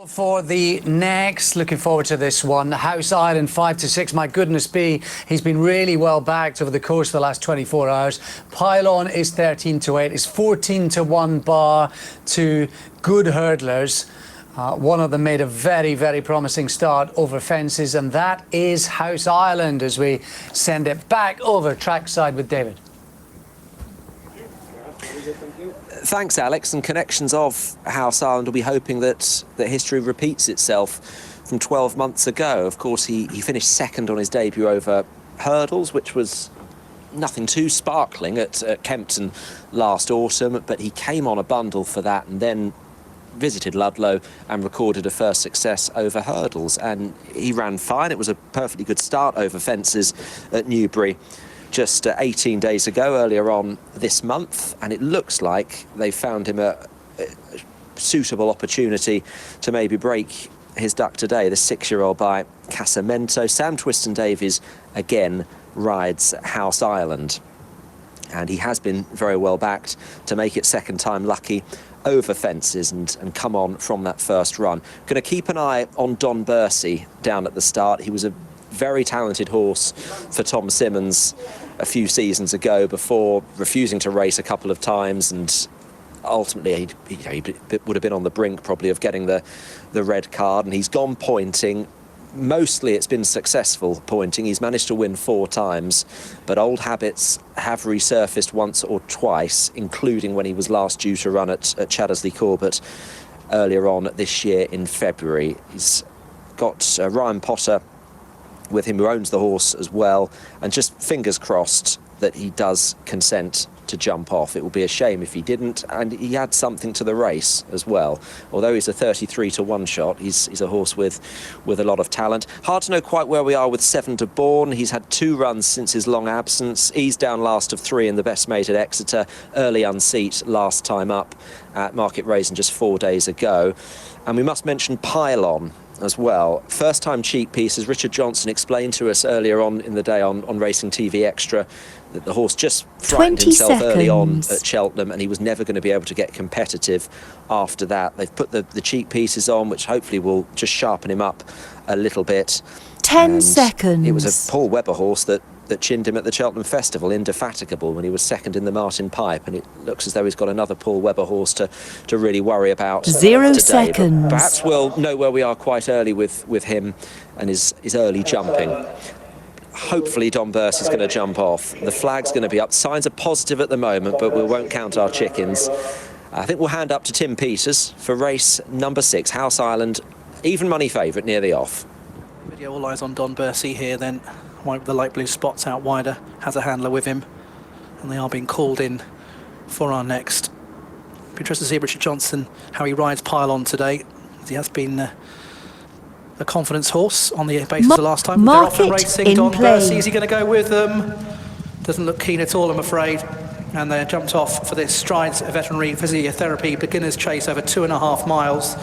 For the next, looking forward to this one, House Island 5 to 6. My goodness me, he's been really well backed over the course of the last 24 hours. Pylon is 13 to 8. It's 14 to 1 bar to good hurdlers. One of them made a very, very promising start over fences, and that is House Island as we send it back over trackside with David. Thanks, Alex. And connections of House Island will be hoping that history repeats itself from 12 months ago. Of course, he finished second on his debut over hurdles, which was nothing too sparkling at Kempton last autumn, but he came on a bundle for that and then visited Ludlow and recorded a first success over hurdles, and he ran fine. It was a perfectly good start over fences at Newbury just 18 days ago, earlier on this month, and it looks like they found him a suitable opportunity to maybe break his duck today. The 6-year-old by Casamento. Sam Twiston-Davies again rides House Island, and he has been very well backed to make it second time lucky over fences and come on from that first run. Going to keep an eye on Don Bursey down at the start. He was a very talented horse for Tom Simmons a few seasons ago before refusing to race a couple of times, and ultimately he would have been on the brink probably of getting the red card, and he's gone pointing. Mostly it's been successful pointing. He's managed to win 4 times, but old habits have resurfaced once or twice, including when he was last due to run at Chaddesley Corbett earlier on this year in February. He's got Ryan Potter with him, who owns the horse as well, and just fingers crossed that he does consent to jump off. It will be a shame if he didn't, and he had something to the race as well. Although he's a 33 to 1 shot, he's a horse with a lot of talent. Hard to know quite where we are with 7 to Bourne. He's had 2 runs since his long absence. He's down last of 3 in the best mate at Exeter, early unseat last time up at Market Raisin just 4 days ago. And we must mention Pylon as well. First time cheek piece, as Richard Johnson explained to us earlier on in the day on Racing TV Extra, that the horse just frightened himself early on at Cheltenham, and he was never going to be able to get competitive after that. They've put the cheek pieces on, which hopefully will just sharpen him up a little bit. 10 seconds. It was a Paul Webber horse that chinned him at the Cheltenham Festival, Indefatigable, when he was second in the Martin Pipe, and it looks as though he's got another Paul Webber horse to really worry about 0 today. seconds. But perhaps we'll know where we are quite early with him and his early jumping. Hopefully Don Bursey's going to jump off. The flag's going to be up. Signs are positive at the moment, but we won't count our chickens. I think we'll hand up to Tim Peters for race number 6, House Island, even money favourite near the off. Video all eyes on Don Bursey here then. One with the light blue spots out wider, has a handler with him, and they are being called in for our next. Be interested to see Richard Johnson, how he rides Pylon today. He has been a confidence horse on the basis of last time. They're off and racing. Don Bursey, is he going to go with them? Doesn't look keen at all, I'm afraid. And they're jumped off for this Strides Veterinary Physiotherapy beginner's chase over 2.5 miles.